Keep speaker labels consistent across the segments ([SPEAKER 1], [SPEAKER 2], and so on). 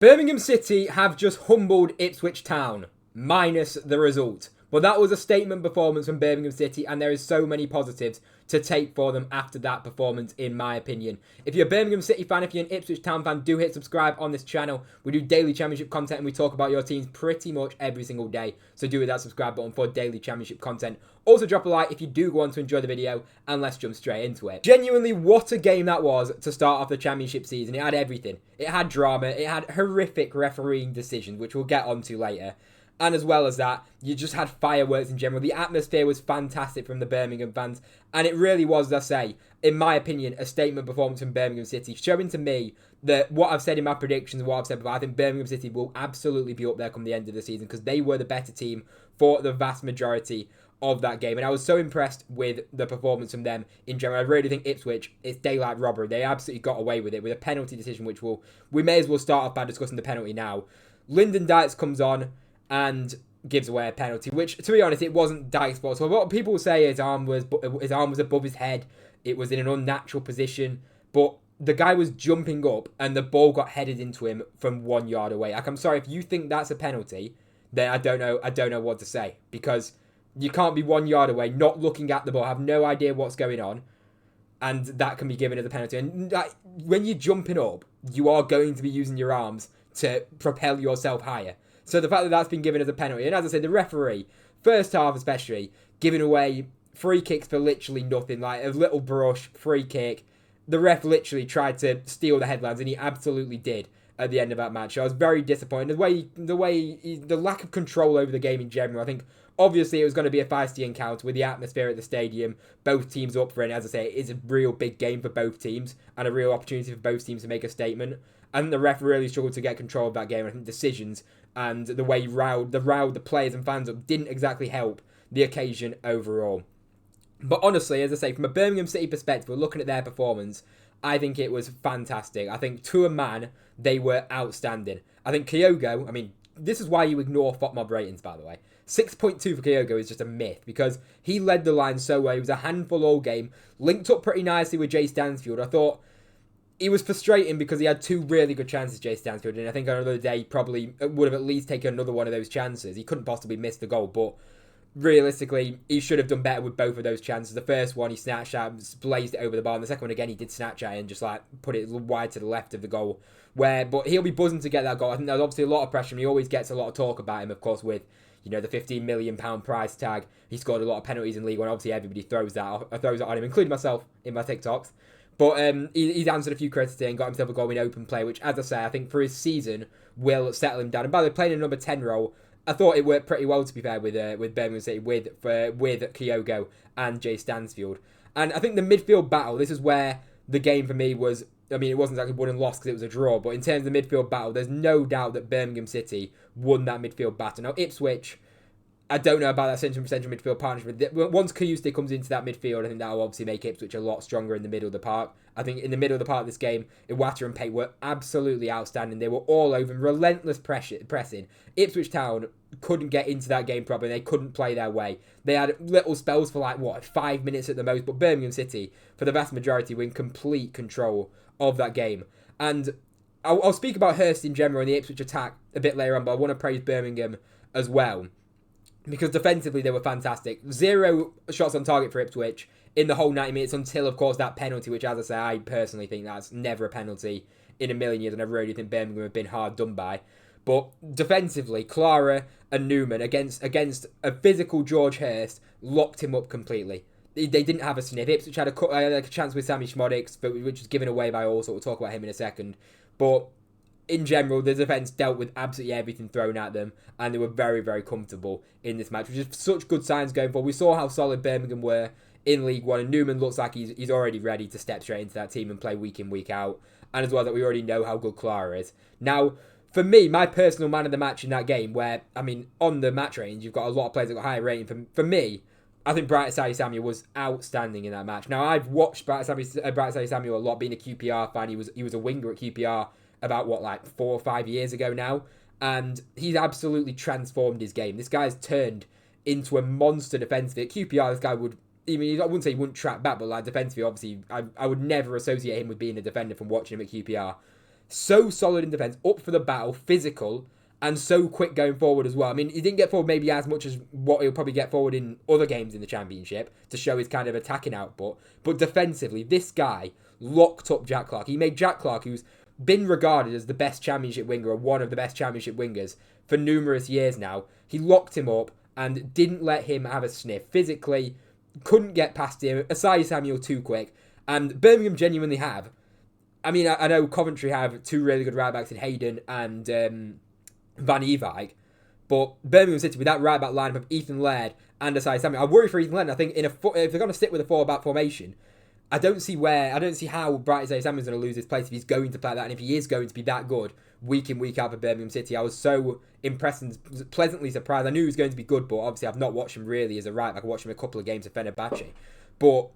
[SPEAKER 1] Birmingham City have just humbled Ipswich Town, minus the result. But that was a statement performance from Birmingham City, and there is so many positives to take for them after that performance, in my opinion. If you're a Birmingham City fan, if you're an Ipswich Town fan, do hit subscribe on this channel. We do daily championship content, and we talk about your teams pretty much every single day. So do hit that subscribe button for daily championship content. Also drop a like if you do go on to enjoy the video, and let's jump straight into it. Genuinely, what a game that was to start off the championship season. It had everything. It had drama. It had horrific refereeing decisions, which we'll get onto later. And as well as that, you just had fireworks in general. The atmosphere was fantastic from the Birmingham fans. And it really was, as I say, in my opinion, a statement performance from Birmingham City, showing to me that what I've said in my predictions and what I've said before, I think Birmingham City will absolutely be up there come the end of the season because they were the better team for the vast majority of that game. And I was so impressed with the performance from them in general. I really think Ipswich, it's daylight robbery. They absolutely got away with it with a penalty decision, which we may as well start off by discussing the penalty now. Lyndon Dykes comes on and gives away a penalty, which, to be honest, it wasn't Dykes' fault. So what people say his arm was above his head. It was in an unnatural position, but the guy was jumping up and the ball got headed into him from 1 yard away. Like, I'm sorry, if you think that's a penalty, then I don't know what to say, because you can't be 1 yard away, not looking at the ball, have no idea what's going on, and that can be given as a penalty. And when you're jumping up, you are going to be using your arms to propel yourself higher. So the fact that that's been given as a penalty, and as I said, the referee, first half especially, giving away free kicks for literally nothing, like a little brush, free kick. The ref literally tried to steal the headlines, and he absolutely did at the end of that match. I was very disappointed. The lack of control over the game in general. I think obviously it was going to be a feisty encounter with the atmosphere at the stadium. Both teams up for it. And as I say, it is a real big game for both teams and a real opportunity for both teams to make a statement. And the ref really struggled to get control of that game. I think decisions and the way he riled the players and fans up didn't exactly help the occasion overall. But honestly, as I say, from a Birmingham City perspective, we're looking at their performance, I think it was fantastic. I think to a man, they were outstanding. I think Kyogo, I mean, this is why you ignore FOTMob ratings, by the way. 6.2 for Kyogo is just a myth because he led the line so well. He was a handful all game, linked up pretty nicely with Jay Stansfield. I thought he was frustrating because he had two really good chances, Jay Stansfield, and I think on another day he probably would have at least taken another one of those chances. He couldn't possibly miss the goal, but realistically, he should have done better with both of those chances. The first one, he snatched at, blazed it over the bar, and the second one, again, he did snatch at it and just like put it wide to the left of the goal. But he'll be buzzing to get that goal. I think there's obviously a lot of pressure, and he always gets a lot of talk about him, of course, with the £15 million price tag. He scored a lot of penalties in League One. Obviously, everybody throws that on him, including myself in my TikToks. But he's answered a few credits today and got himself a goal in open play, which, as I say, I think for his season will settle him down. And by the way, playing a number 10 role, I thought it worked pretty well, to be fair, with Birmingham City, with Kyogo and Jay Stansfield. And I think the midfield battle, this is where the game for me was, I mean, it wasn't exactly won and lost because it was a draw, but in terms of the midfield battle, there's no doubt that Birmingham City won that midfield battle. Now, Ipswich, I don't know about that central midfield partnership. Once Kayuste comes into that midfield, I think that will obviously make Ipswich a lot stronger in the middle of the park. I think in the middle of the park of this game, Iwata and Pate were absolutely outstanding. They were all over and relentless pressing. Ipswich Town couldn't get into that game properly. They couldn't play their way. They had little spells for 5 minutes at the most, but Birmingham City, for the vast majority, were in complete control of that game. And I'll speak about Hirst in general and the Ipswich attack a bit later on, but I want to praise Birmingham as well, because defensively they were fantastic. 0 shots on target for Ipswich in the whole 90 minutes until, of course, that penalty, which, as I say, I personally think that's never a penalty in a million years, and I really think Birmingham have been hard done by. But defensively, Clara and Newman against a physical George Hirst locked him up completely. They didn't have a sniff. Ipswich had a chance with Sammy Schmodix, which was given away by Allsop. We'll talk about him in a second. But in general, the defence dealt with absolutely everything thrown at them, and they were very, very comfortable in this match, which is such good signs going forward. We saw how solid Birmingham were in League One, and Newman looks like he's already ready to step straight into that team and play week in, week out, and as well that we already know how good Clara is. Now, for me, my personal man of the match in that game, where, I mean, on the match range, you've got a lot of players that got higher rating. For me, I think Bright Sally Samuel was outstanding in that match. Now, I've watched Bright Sally Samuel a lot, being a QPR fan. He was a winger at QPR about 4 or 5 years ago now, and he's absolutely transformed his game. This guy's turned into a monster defensively. At QPR, this guy would, I wouldn't say he wouldn't track back, but defensively, obviously, I would never associate him with being a defender from watching him at QPR. so solid in defence, up for the battle, physical, and so quick going forward as well. I mean, he didn't get forward maybe as much as what he'll probably get forward in other games in the Championship to show his kind of attacking output. But defensively, this guy locked up Jack Clarke. He made Jack Clarke, who's been regarded as the best Championship winger, or one of the best Championship wingers for numerous years now. He locked him up and didn't let him have a sniff. Physically, couldn't get past him. Asai Samuel too quick. And Birmingham genuinely have. I mean, I know Coventry have two really good right backs in Hayden and Van Ewijk, but Birmingham City with that right back lineup of Ethan Laird and Asai Samuel, I worry for Ethan Laird. I think if they're going to stick with a 4-back formation, I don't see how Bright Asai Samuel's going to lose his place if he's going to play that, and if he is going to be that good week in, week out for Birmingham City. I was so impressed and pleasantly surprised. I knew he was going to be good, but obviously I've not watched him really as a right back. I watched him a couple of games of Fenerbahce, but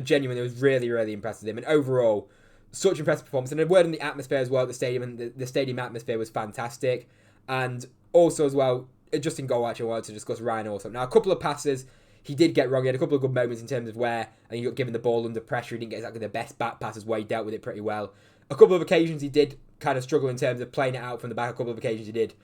[SPEAKER 1] genuinely, I was really, really impressed with him. And overall, such impressive performance. And a word on the atmosphere as well at the stadium. And the stadium atmosphere was fantastic. And also as well, just in goal, actually, I wanted to discuss Ryan also. Now, a couple of passes he did get wrong. He had a couple of good moments in terms of where he got given the ball under pressure. He didn't get exactly the best back passes where he dealt with it pretty well. A couple of occasions he did kind of struggle in terms of playing it out from the back. A couple of occasions he did,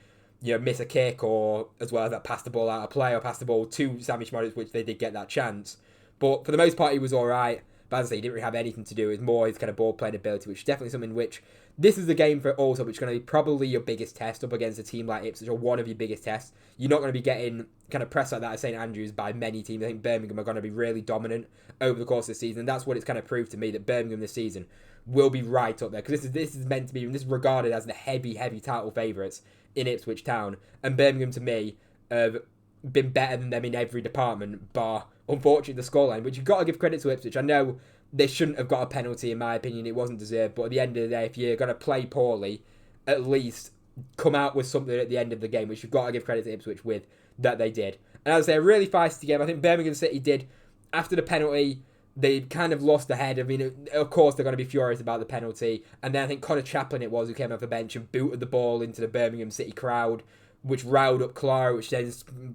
[SPEAKER 1] miss a kick, or as well as that pass the ball out of play, or pass the ball to Sammy Schmorritz, which they did get that chance. But for the most part, he was all right. But as I say, he didn't really have anything to do. It was more his kind of ball-playing ability, which is definitely something which... This is the game for also, which is going to be probably your biggest test up against a team like Ipswich, or one of your biggest tests. You're not going to be getting kind of pressed like that at St Andrews by many teams. I think Birmingham are going to be really dominant over the course of the season. And that's what it's kind of proved to me, that Birmingham this season will be right up there. Because this is meant to be, this is regarded as the heavy title favourites in Ipswich Town. And Birmingham, to me, have been better than them in every department, bar, unfortunately, the scoreline, which you've got to give credit to Ipswich. I know they shouldn't have got a penalty, in my opinion. It wasn't deserved. But at the end of the day, if you're going to play poorly, at least come out with something at the end of the game, which you've got to give credit to Ipswich with, that they did. And as I say, a really feisty game. I think Birmingham City did, after the penalty, they kind of lost the head. I mean, of course, they're going to be furious about the penalty. And then I think Connor Chaplin it was who came off the bench and booted the ball into the Birmingham City crowd, which riled up Clara, which then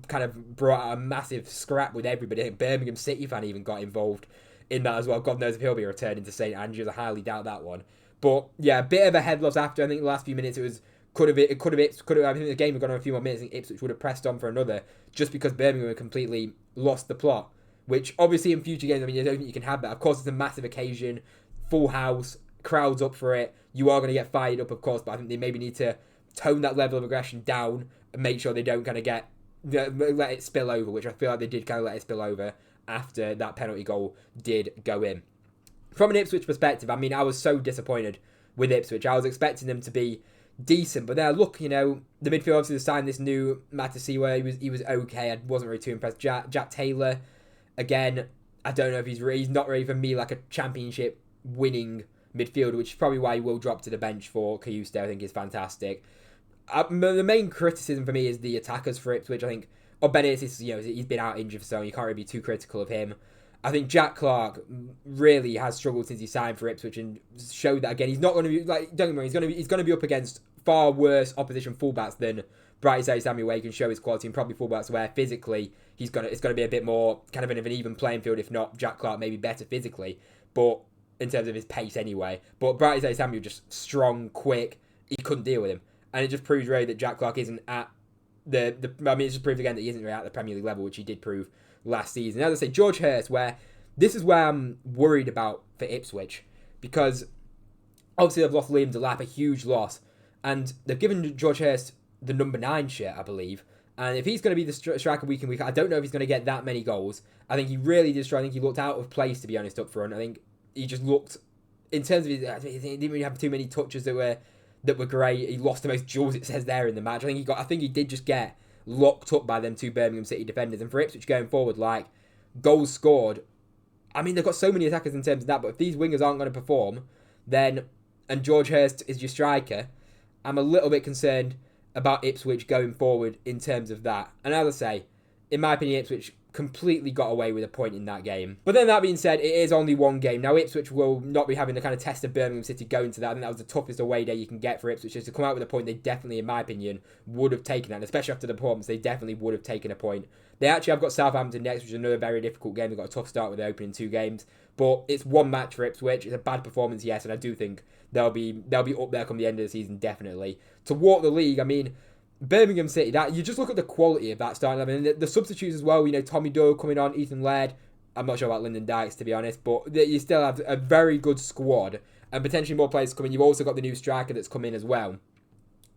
[SPEAKER 1] kind of brought out a massive scrap with everybody. I think Birmingham City fan even got involved in that as well. God knows if he'll be returning to St Andrews. I highly doubt that one. But yeah, a bit of a head loss after. I think the last few minutes could have. I think the game had gone on a few more minutes. I think Ipswich would have pressed on for another, just because Birmingham had completely lost the plot. Which obviously in future games, I mean, I don't think you can have that. Of course, it's a massive occasion, full house, crowds up for it. You are going to get fired up, of course, but I think they maybe need to tone that level of aggression down and make sure they don't kind of let it spill over, which I feel like they did kind of let it spill over after that penalty goal did go in. From an Ipswich perspective, I mean, I was so disappointed with Ipswich. I was expecting them to be decent, but now look, the midfield obviously signed this new Matasiwa. He was okay. I wasn't really too impressed. Jack Taylor, again, I don't know if he's not really for me like a championship winning midfielder, which is probably why he will drop to the bench for Kayuste. I think is fantastic. The main criticism for me is the attackers for Ipswich. I think Benitez, he's been out injured for so long. You can't really be too critical of him. I think Jack Clarke really has struggled since he signed for Ipswich and showed that again. He's not going to be don't get me wrong. He's going to be up against far worse opposition fullbacks than Bright Samuel, where he can show his quality, and probably fullbacks where physically it's going to be a bit more kind of an even playing field. If not, Jack Clarke maybe better physically, but in terms of his pace anyway. But Bright Samuel just strong, quick. He couldn't deal with him, and it just proves really that Jack Clarke isn't at it just proves again that he isn't really at the Premier League level, which he did prove last season. As I say, George Hirst, this is where I'm worried about for Ipswich, because obviously they've lost Liam Delap, a huge loss, and they've given George Hirst the number 9 shirt, I believe. And if he's going to be the striker week in, week out, I don't know if he's going to get that many goals. I think he really did struggle. I think he looked out of place, to be honest, up front. I think he just looked, in terms of he didn't really have too many touches that were great. He lost the most duels, it says there, in the match. I think he did just get locked up by them two Birmingham City defenders. And for Ipswich going forward, goals scored, I mean, they've got so many attackers in terms of that, but if these wingers aren't going to perform, and George Hirst is your striker, I'm a little bit concerned about Ipswich going forward in terms of that. And as I say, in my opinion, Ipswich completely got away with a point in that game. But then that being said, it is only one game. Now Ipswich will not be having the kind of test of Birmingham City going to that. I think that was the toughest away day you can get for Ipswich. Just to come out with a point, they definitely, in my opinion, would have taken that. And especially after the performance, they definitely would have taken a point. They actually have got Southampton next, which is another very difficult game. They've got a tough start with their opening 2 games. But it's one match for Ipswich. It's a bad performance, yes, and I do think they'll be up there come the end of the season, definitely. To walk the league, I mean, Birmingham City, that you just look at the quality of that starting 11, and the substitutes as well. You know, Tommy Doyle coming on, Ethan Laird. I'm not sure about Lyndon Dykes, to be honest, but you still have a very good squad and potentially more players coming. You've also got the new striker that's come in as well.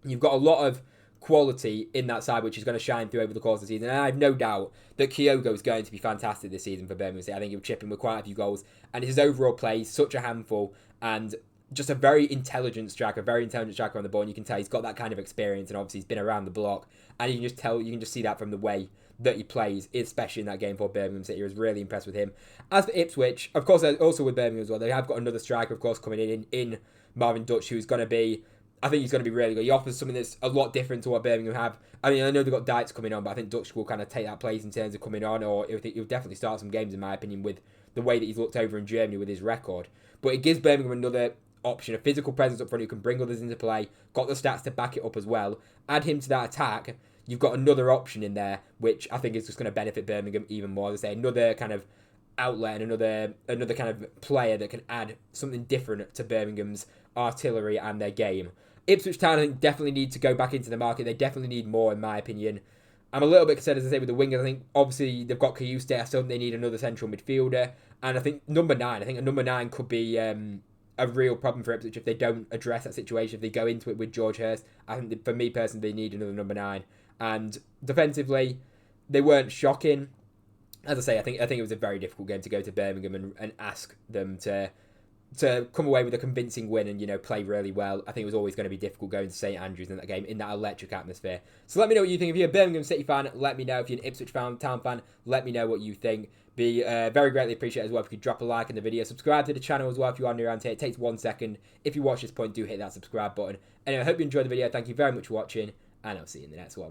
[SPEAKER 1] You've got a lot of quality in that side, which is going to shine through over the course of the season. And I have no doubt that Kyogo is going to be fantastic this season for Birmingham City. I think he'll chip in with quite a few goals, and his overall play is such a handful, and just a very intelligent striker on the ball. And you can tell he's got that kind of experience, and obviously he's been around the block. And you can just see that from the way that he plays, especially in that game for Birmingham City. I was really impressed with him. As for Ipswich, of course, also with Birmingham as well, they have got another striker, of course, coming in Marvin Dutch, who's going to be, I think he's going to be really good. He offers something that's a lot different to what Birmingham have. I mean, I know they've got Dykes coming on, but I think Dutch will kind of take that place in terms of coming on, or he'll definitely start some games, in my opinion, with the way that he's looked over in Germany with his record. But it gives Birmingham another option, a physical presence up front who can bring others into play, got the stats to back it up as well. Add him to that attack, you've got another option in there, which I think is just going to benefit Birmingham even more. As I say, another kind of outlet and another kind of player that can add something different to Birmingham's artillery and their game. Ipswich Town, I think, definitely need to go back into the market. They definitely need more, in my opinion. I'm a little bit concerned, as I say, with the wingers. I think, obviously, they've got Kayuste. I still think they need another central midfielder. And I think number 9 could be a real problem for Ipswich if they don't address that situation, if they go into it with George Hirst. I think that, for me personally, they need another number 9. And defensively, they weren't shocking. As I say, I think it was a very difficult game to go to Birmingham and ask them to come away with a convincing win and, you know, play really well. I think it was always going to be difficult going to St Andrews in that game, in that electric atmosphere. So let me know what you think. If you're a Birmingham City fan, let me know. If you're an Ipswich Town fan, let me know what you think. Be very greatly appreciated as well if you could drop a like in the video. Subscribe to the channel as well if you are new around here. It takes 1 second. If you watch this point, do hit that subscribe button. Anyway, I hope you enjoyed the video. Thank you very much for watching, and I'll see you in the next one.